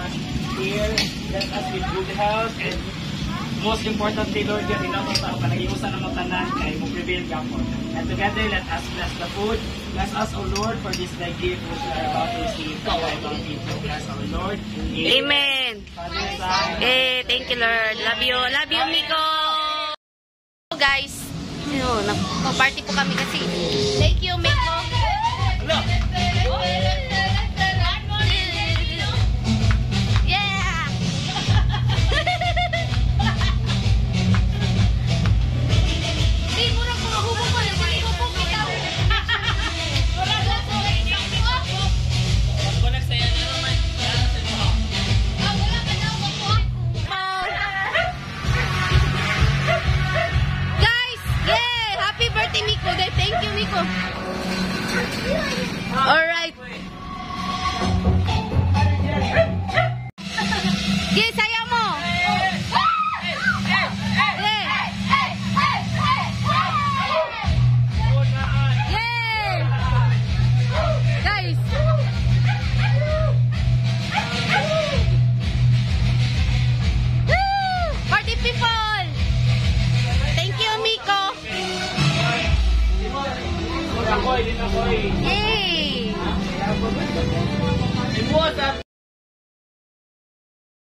us here. Let us with good health. And most importantly, Lord, yan ilang mga tao pa nag-iusan ng matanan kay mo prevail ka po. And together, let us bless the food. Bless us, O Lord, for this thy gift which we are about to receive. So, I don't need to bless our Lord. Amen. Father, Son, Thank you, Lord. Love you. Love you, Miko. So, guys, nag-party po kami kasi. Thank you, Miko. hello. Yeah! Guys, yay! Happy birthday, Miko. Thank you, Miko. Alright. Yes, saya mo. Yay! Guys. Woo! Party people. Thank you, Miko. Ako'y, din ako'y. Yay! Ibuwas